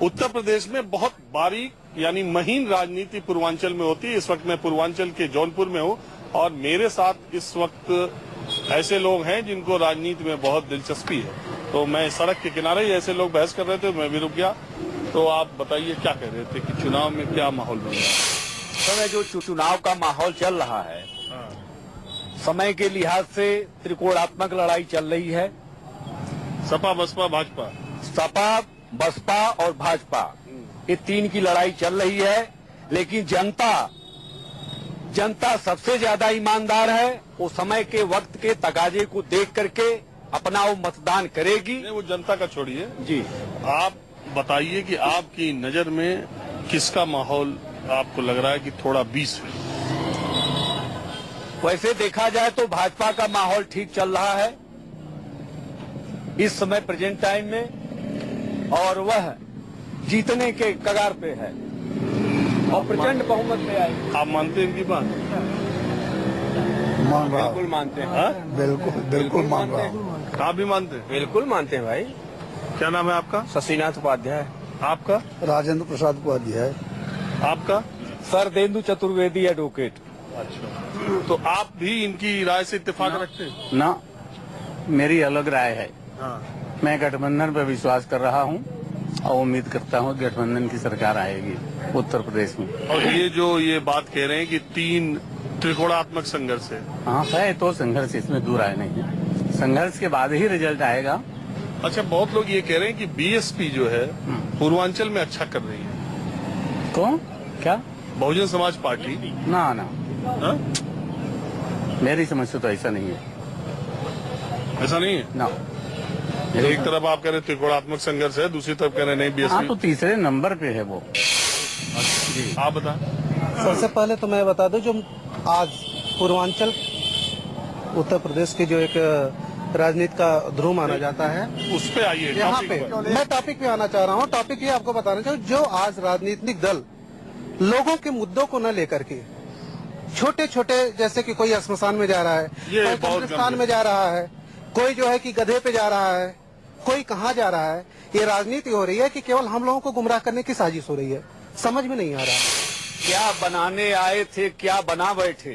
उत्तर प्रदेश में बहुत बारीक यानी महीन राजनीति पूर्वांचल में होती है। इस वक्त मैं पूर्वांचल के जौनपुर में हूं और मेरे साथ इस वक्त ऐसे लोग हैं जिनको राजनीति में बहुत दिलचस्पी है। तो मैं सड़क के किनारे ही ऐसे लोग बहस कर रहे थे, मैं भी रुक गया। तो आप बताइए क्या कह रहे थे कि चुनाव में क्या माहौल बन रहा है? समय जो चुनाव का माहौल चल रहा है, समय के लिहाज से त्रिकोणात्मक लड़ाई चल रही है। सपा बसपा भाजपा, सपा बसपा और भाजपा, ये तीन की लड़ाई चल रही है। लेकिन जनता सबसे ज्यादा ईमानदार है। वो समय के वक्त के तकाजे को देख करके अपना वो मतदान करेगी। नहीं, वो जनता का छोड़िए जी, आप बताइए कि आपकी नजर में किसका माहौल आपको लग रहा है कि थोड़ा 20 है? वैसे देखा जाए तो भाजपा का माहौल ठीक चल रहा है इस समय प्रेजेंट टाइम में, और वह जीतने के कगार पे है और प्रचंड बहुमत में आएगी। आप मानते हैं इनकी बात? बिल्कुल मानते हैं। बिल्कुल मान रहा हूँ। आप भी मानते हैं? बिल्कुल मानते हैं भाई। क्या नाम है आपका? शशिनाथ उपाध्याय। आपका? राजेंद्र प्रसाद उपाध्याय। आपका? सरदेंदु चतुर्वेदी एडवोकेट। अच्छा, तो आप भी इनकी राय से इत्तेफाक रखते हैं? ना, मेरी अलग राय है। हाँ। मैं गठबंधन पर विश्वास कर रहा हूँ और उम्मीद करता हूँ कि गठबंधन की सरकार आएगी उत्तर प्रदेश में। और ये बात कह रहे हैं कि 3 त्रिकोणात्मक संघर्ष है। हाँ है, तो संघर्ष इसमें दूर आए नहीं है। संघर्ष के बाद ही रिजल्ट आएगा। अच्छा, बहुत लोग ये कह रहे हैं कि बीएसपी जो है पूर्वांचल में अच्छा कर रही है। कौन? क्या? बहुजन समाज पार्टी? ना, हाँ? मेरी समझ से तो ऐसा नहीं है। ऐसा नहीं है ना। एक तरफ आप कह रहे त्रिकोणात्मक संघर्ष है, दूसरी तरफ कह रहे नहीं हाँ, बीएसपी। तो तीसरे नंबर पे है वो। जी, आप बता। सबसे पहले तो मैं बता दूं, जो आज पूर्वांचल उत्तर प्रदेश की जो एक राजनीति का ध्रुव माना जाता है, उस पे आइए। यहाँ टॉपिक पे पर। मैं टॉपिक पे आना चाह रहा हूँ। टॉपिक ये आपको बताना चाहूँ, जो आज राजनीतिक दल लोगों के मुद्दों को न लेकर के छोटे छोटे, जैसे कि कोई श्मशान में जा रहा है, ये कोई बहुत कब्रिस्तान में जा रहा है, कोई जो है कि गधे पे जा रहा है, कोई कहाँ जा रहा है, ये राजनीति हो रही है कि केवल हम लोगों को गुमराह करने की साजिश हो रही है। समझ में नहीं आ रहा क्या बनाने आए थे, क्या बना बैठे।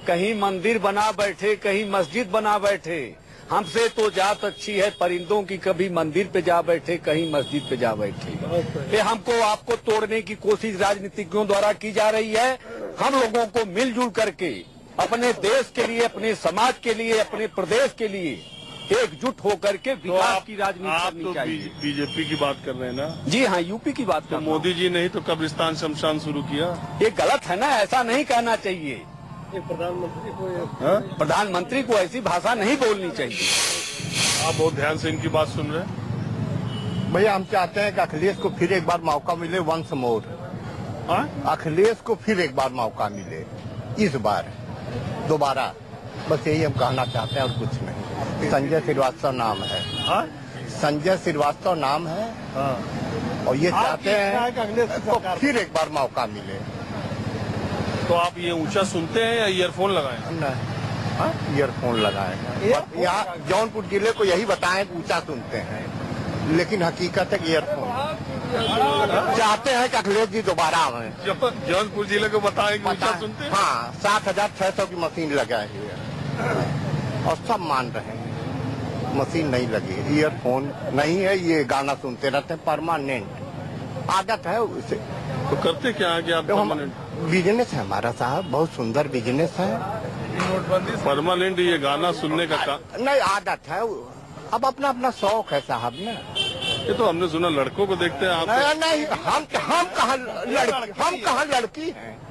कहीं मंदिर बना बैठे, कहीं मस्जिद बना बैठे। हमसे तो जात अच्छी है परिंदों की, कभी मंदिर पे जा बैठे, कहीं मस्जिद पे जा बैठे। ये हमको आपको तोड़ने की कोशिश राजनीतिज्ञों द्वारा की जा रही है। हम लोगों को मिलजुल करके अपने देश के लिए, अपने समाज के लिए, अपने प्रदेश के लिए एकजुट होकर के तो विकास की राजनीति आप करनी तो चाहिए। बीजेपी की बात कर रहे हैं ना? जी हाँ, यूपी की बात तो कर रहा हूं। मोदी जी ने ही तो कब्रिस्तान शमशान शुरू किया। ये गलत है ना, ऐसा नहीं कहना चाहिए। हाँ? प्रधानमंत्री को ऐसी भाषा नहीं बोलनी चाहिए। आप बहुत ध्यान से इनकी बात सुन रहे हैं। भैया, हम चाहते हैं कि अखिलेश को फिर एक बार मौका मिले, वंस मोर। हाँ? अखिलेश को फिर एक बार मौका मिले, इस बार दोबारा। बस यही हम कहना चाहते हैं और कुछ नहीं। संजय श्रीवास्तव नाम है। हाँ? संजय श्रीवास्तव नाम है। हाँ। और ये चाहते हैं कि फिर एक बार मौका मिले। तो आप ये ऊंचा सुनते हैं या ईयरफोन लगाए? नहीं, ईयरफोन लगाए। यहाँ जौनपुर जिले को यही बताएं कि ऊंचा सुनते हैं, लेकिन हकीकत है ईयरफोन। चाहते हैं कि अखिलेश जी दोबारा आए। जौनपुर जिले को बताएं कि ऊंचा सुनते हैं? हाँ, 7,600 की मशीन लगाई हुई है और सब मान रहे हैं मशीन नहीं लगी, ईयरफोन नहीं है, ये गाना सुनते रहते हैं परमानेंट। आदत है उसे। तो करते क्या है कि आप बिजनेस है हमारा साहब, बहुत सुंदर बिजनेस है। परमानेंट ये गाना सुनने का काम? नहीं, आदत है। अब अपना अपना शौक है साहब ना। ये तो हमने सुना लड़कों को देखते हैं आप। नहीं, हम कहाँ लड़की हैं।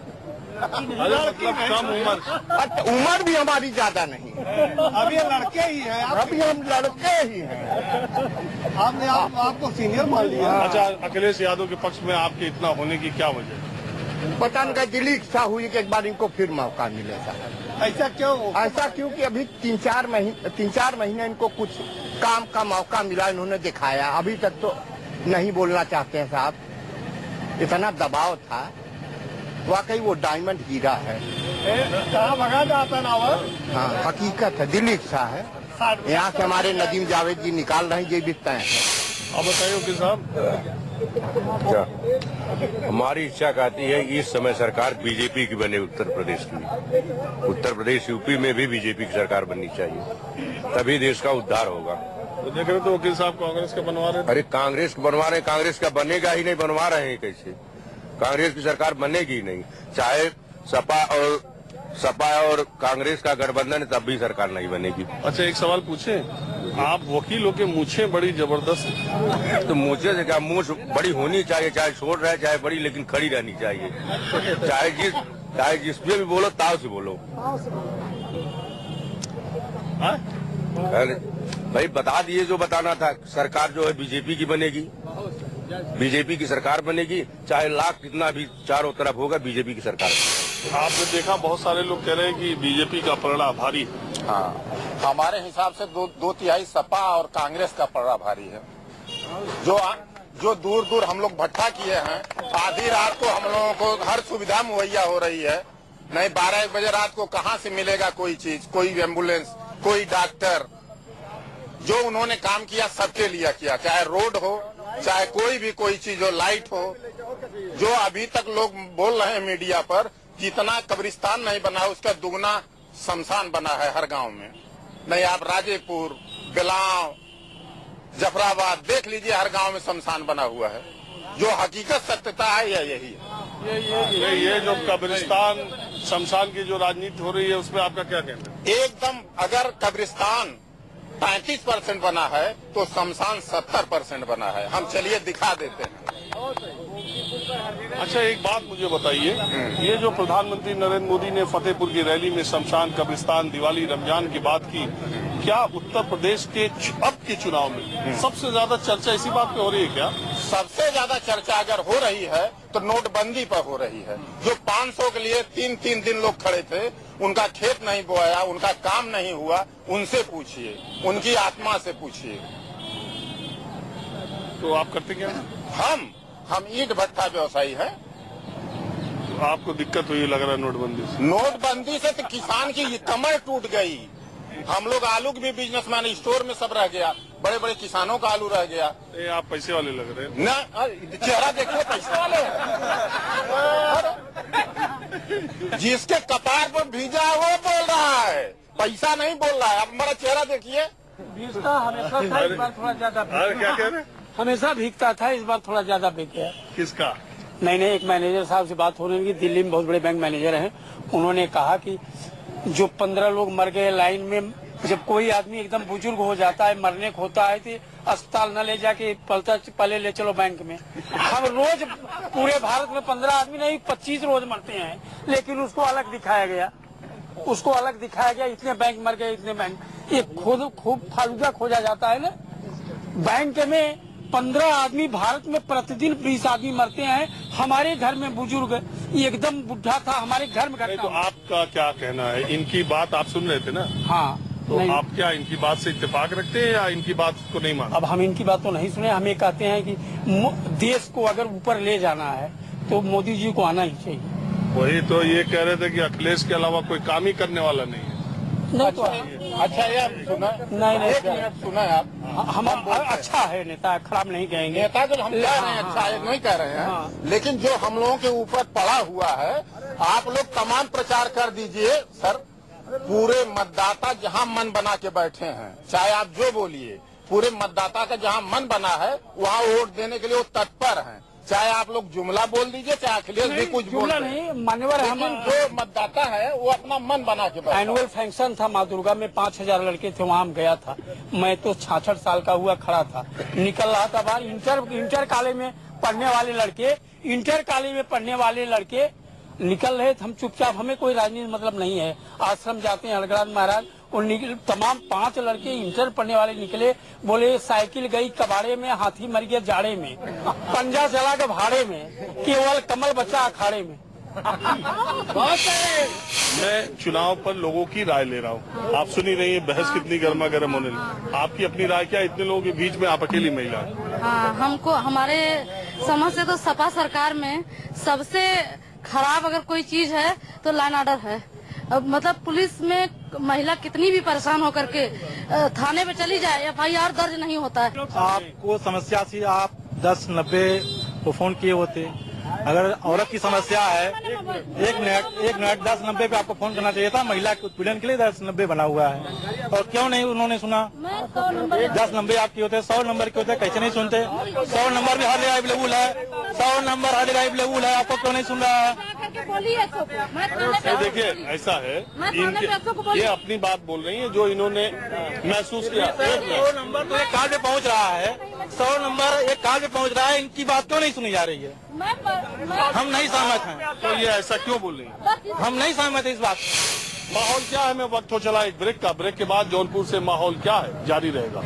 मतलब कम उम्र। उम्र भी हमारी ज्यादा नहीं, अभी ये लड़के ही हैं। अभी हम लड़के ही हैं। आपने आपको सीनियर मान लिया। अच्छा, अखिलेश यादव के पक्ष में आपके इतना होने की क्या वजह है? पता नहीं, दिली इच्छा हुई कि एक बार इनको फिर मौका मिले साहब। ऐसा क्यों? ऐसा क्योंकि अभी 3-4 महीने इनको कुछ काम का मौका मिला, इन्होंने दिखाया। अभी तक तो नहीं बोलना चाहते हैं साहब, इतना दबाव था। वाकई वो डायमंड हीरा है। कहाँ भगा जाता ना वो? हाँ, हकीकत है, दिली इच्छा है। यहाँ से हमारे नदीम जावेद जी निकाल रहे हैं, ये भी तय है। अब बताइए वकील साहब, क्या हमारी इच्छा कहती है कि इस समय सरकार बीजेपी की बने उत्तर प्रदेश की। उत्तर प्रदेश यूपी में भी बीजेपी की सरकार बननी चाहिए, तभी देश का उद्धार होगा। तो देख रहे तो वकील साहब कांग्रेस का बनवा रहे थे। अरे कांग्रेस को बनवा रहे, कांग्रेस का बनेगा ही नहीं, बनवा रहे हैं कैसे? कांग्रेस की सरकार बनेगी ही नहीं, चाहे सपा और कांग्रेस का गठबंधन है तब भी सरकार नहीं बनेगी। अच्छा एक सवाल पूछे, आप वकील हो के मूछें बड़ी जबरदस्त, तो मूछे से क्या, मूछ बड़ी होनी चाहिए, चाहे छोट रहे चाहे बड़ी, लेकिन खड़ी रहनी चाहिए। चाहे जिसपे भी बोलो ताव से बोलो। हाँ? अरे भाई बता दिए जो बताना था। सरकार जो है बीजेपी की बनेगी, बीजेपी की सरकार बनेगी, चाहे लाख कितना भी चारों तरफ होगा, बीजेपी की सरकार। आपने देखा बहुत सारे लोग कह रहे हैं कि बीजेपी का पलड़ा भारी है। हाँ, हमारे हिसाब से दो तिहाई सपा और कांग्रेस का पलड़ा भारी है। जो दूर दूर हम लोग भट्टा किए हैं, आधी रात को हम लोगों को हर सुविधा मुहैया हो रही है। नहीं 12-1 बजे रात को कहाँ से मिलेगा कोई चीज, कोई एम्बुलेंस, कोई डॉक्टर। जो उन्होंने काम किया सबके लिए किया, चाहे रोड हो, चाहे कोई चीज हो, लाइट हो। जो अभी तक लोग बोल रहे हैं मीडिया पर, जितना कब्रिस्तान नहीं बना उसका दुगना शमशान बना है हर गांव में। नहीं आप राजेपुर, बेलाव, जफराबाद देख लीजिए, हर गांव में शमशान बना हुआ है। जो हकीकत सत्यता है यही है। ये जो कब्रिस्तान शमशान की जो राजनीति हो रही है उसमें आपका क्या कहना है? एकदम, अगर कब्रिस्तान 35% बना है तो शमशान 70% बना है। हम चलिए दिखा देते हैं। अच्छा एक बात मुझे बताइए, ये जो प्रधानमंत्री नरेंद्र मोदी ने फतेहपुर की रैली में शमशान, कब्रिस्तान, दिवाली, रमजान की बात की, क्या उत्तर प्रदेश के अब के चुनाव में सबसे ज्यादा चर्चा इसी बात पे हो रही है क्या? सबसे ज्यादा चर्चा अगर हो रही है तो नोटबंदी पर हो रही है। जो 500 के लिए 3-3 दिन लोग खड़े थे, उनका खेत नहीं बोया, उनका काम नहीं हुआ, उनसे पूछिए, उनकी आत्मा से पूछिए। तो आप करते क्या? हम ईंट भट्टा व्यवसायी हैं। तो आपको दिक्कत हुई लग रहा है नोटबंदी से? नोटबंदी से तो किसान की कमर टूट गई। हम लोग आलू के भी बिजनेसमैन, स्टोर में सब रह गया, बड़े बड़े किसानों का आलू रह गया। आप पैसे वाले लग रहे हैं न, चेहरा देखिए पैसे वाले हैं। जिसके कपार पर भीजा है वो बोल रहा है, पैसा नहीं बोल रहा है। अब हमारा चेहरा देखिए। भीगता हमेशा था, इस बार थोड़ा ज्यादा क्या कह रहे हैं? हमेशा भीगता था, इस बार थोड़ा ज्यादा भीग गया। किसका? नहीं, एक मैनेजर साहब से बात हो रही है, दिल्ली में बहुत बड़े बैंक मैनेजर हैं। उन्होंने कहा कि जो 15 लोग मर गए लाइन में, जब कोई आदमी एकदम बुजुर्ग हो जाता है, मरने को होता है, तो अस्पताल न ले जाके पहले ले चलो बैंक में। हम रोज पूरे भारत में 15 आदमी नहीं 25 रोज मरते हैं, लेकिन उसको अलग दिखाया गया, इतने बैंक मर गए, इतने बैंक। ये खूब फालूदा खोजा जाता है ना। बैंक में 15 आदमी, भारत में प्रतिदिन 20 आदमी मरते हैं। हमारे घर में बुजुर्ग एकदम बुढ़ा था, हमारे घर में घटना। तो आपका क्या कहना है? इनकी बात आप सुन रहे थे ना? हाँ। तो आप क्या इनकी बात से इत्तेफाक रखते हैं या इनकी बात को नहीं मानते? अब हम इनकी बात तो नहीं सुने। हम ये कहते हैं कि देश को अगर ऊपर ले जाना है तो मोदी जी को आना ही चाहिए। वही तो ये कह रहे थे कि अखिलेश के अलावा कोई काम ही करने वाला नहीं है। नहीं तो अच्छा ये सुना? नहीं, एक मिनट सुना आप। हम अच्छा है नेता, खराब नहीं कहेंगे। नेता जो हम कह रहे हैं अच्छा है नहीं कह रहे हैं, लेकिन जो हम लोगों के ऊपर पड़ा हुआ है, आप लोग तमाम प्रचार कर दीजिए सर। पूरे मतदाता जहां मन बना के बैठे हैं, चाहे आप जो बोलिए, पूरे मतदाता का जहां मन बना है वहां वोट देने के लिए वो तत्पर हैं। चाहे आप लोग जुमला बोल दीजिए, चाहे अखिलेश भी कुछ बोल नहीं, मान्यवर हम जो मतदाता है वो अपना मन बना के बैठा। एनुअल फंक्शन था माँ दुर्गा में, 5000 लड़के थे, वहाँ गया था। मैं तो 66 साल का हुआ खड़ा था, निकल रहा था बाहर। इंटर कॉलेज में पढ़ने वाले लड़के निकल रहे थे। हम चुपचाप, हमें कोई राजनीति मतलब नहीं है। आश्रम जाते हैं हरगराज महाराज, और तमाम 5 लड़के इंटर पढ़ने वाले निकले, बोले साइकिल गई कबाड़े में, हाथी मर गया जाड़े में, पंजा चला के भाड़े में, केवल कमल बच्चा अखाड़े में। मैं चुनाव पर लोगों की राय ले रहा हूँ। आप सुनी रही है बहस कितनी गर्मा गर्म होने लगी। आपकी अपनी राय क्या? इतने लोगों के बीच में आप अकेली महिला? हाँ, हमको हमारे समझ से तो सपा सरकार में सबसे खराब अगर कोई चीज है तो लॉ एंड ऑर्डर है। मतलब पुलिस में महिला कितनी भी परेशान होकर के थाने पे चली जाए, FIR दर्ज नहीं होता है। आपको समस्या से आप 1090 को फोन किए होते। अगर औरत की समस्या है, एक मिनट 1090 पे आपको फोन करना चाहिए था। महिला के उत्पीड़न के लिए 1090 बना हुआ है, और क्यों नहीं उन्होंने सुना? 1090 आपके होते, 100 नंबर के होते, कैसे नहीं सुनते? 100 नंबर भी हर जगह अवेलेबल है, 100 नंबर हर जगह अवेलेबल है, आपको क्यों नहीं सुन रहा है? देखिए ऐसा है, ये अपनी बात बोल रही है जो इन्होंने महसूस किया। 100 नंबर तो एक काल पे पहुंच रहा है, 100 नंबर एक काल पे पहुंच रहा है, इनकी बात क्यों नहीं सुनी जा रही है? हम नहीं सहमत हैं। तो ये ऐसा क्यों बोल रही है? हम नहीं सहमत है इस बात। माहौल क्या है? मैं वक्त हो चला एक ब्रेक का। ब्रेक के बाद जौनपुर से माहौल क्या है जारी रहेगा।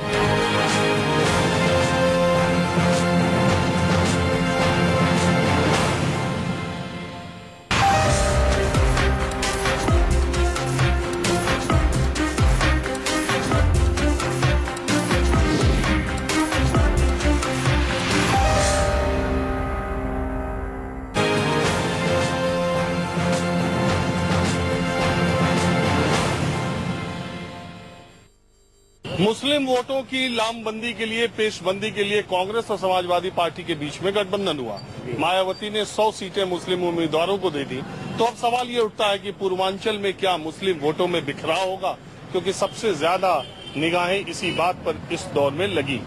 मुस्लिम वोटों की लामबंदी के लिए, पेशबंदी के लिए कांग्रेस और समाजवादी पार्टी के बीच में गठबंधन हुआ। मायावती ने 100 सीटें मुस्लिम उम्मीदवारों को दे दी। तो अब सवाल ये उठता है कि पूर्वांचल में क्या मुस्लिम वोटों में बिखराव होगा, क्योंकि सबसे ज्यादा निगाहें इसी बात पर इस दौर में लगी।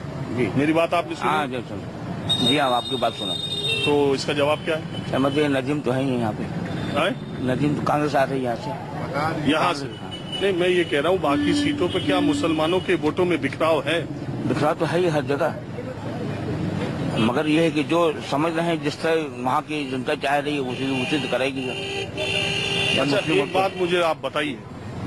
मेरी बात आपने सुनी? जी हाँ, आपकी बात सुना। तो इसका जवाब क्या है? मतलब नजीम तो है ही यहाँ पे, नजीम तो कांग्रेस आ रही है यहाँ से। नहीं, मैं ये कह रहा हूँ बाकी सीटों पे क्या मुसलमानों के वोटों में बिखराव है? बिखराव तो है ही हर जगह, मगर ये है कि जो समझ रहे हैं जिस तरह वहाँ की जनता चाह रही है उसी तो करेगी। अच्छा, एक बात मुझे आप बताइए,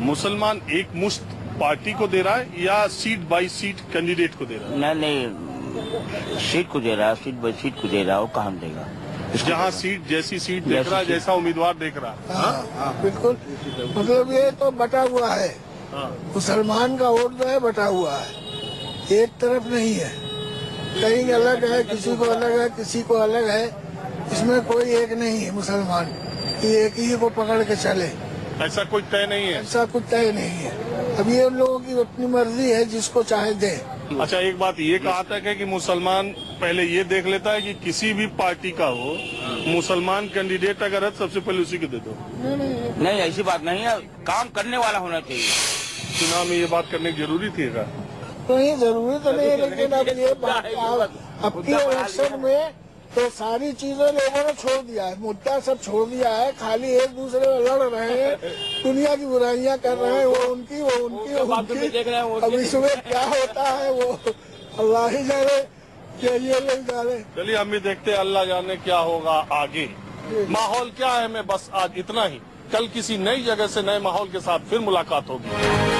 मुसलमान एक मुश्त पार्टी को दे रहा है या सीट बाई सीट कैंडिडेट को दे रहा है? नहीं, सीट को दे रहा है, सीट बाई सीट को दे रहा है, वो कहाँ देगा? जहाँ सीट जैसी सीट देख रहा है, जैसा उम्मीदवार देख रहा है। हाँ, बिल्कुल। मतलब ये तो बटा हुआ है, मुसलमान का वोट जो है बटा हुआ है, एक तरफ नहीं है। कहीं अलग है, किसी को अलग है, किसी को अलग है। इसमें कोई एक नहीं है मुसलमान कि एक ही को पकड़ के चले, ऐसा कोई तय नहीं है। ऐसा कुछ तय नहीं है। अब ये उन लोगों की अपनी मर्जी है, जिसको चाहे दे। अच्छा, एक बात ये कहा तक है कि मुसलमान पहले ये देख लेता है कि किसी भी पार्टी का हो, मुसलमान कैंडिडेट अगर है सबसे पहले उसी को दे दो। नहीं, ऐसी बात नहीं है, काम करने वाला होना चाहिए। चुनाव में ये बात करने की जरूरी थी क्या? तो ये जरूरी तो नहीं है, लेकिन अब ये अब की इलेक्शन में तो सारी चीजें लोगों ने छोड़ दिया है, मुद्दा सब छोड़ दिया है। खाली एक दूसरे में लड़ रहे हैं, दुनिया की बुराइयां कर रहे हैं, वो उनकी वो उनकी वो उनकी। अब इसमें क्या होता है वो अल्लाह ही जाने, ये लोग जाने। चलिए हम भी देखते हैं, अल्लाह जाने क्या होगा आगे। माहौल क्या है, मैं बस आज इतना ही। कल किसी नई जगह से नए माहौल के साथ फिर मुलाकात होगी।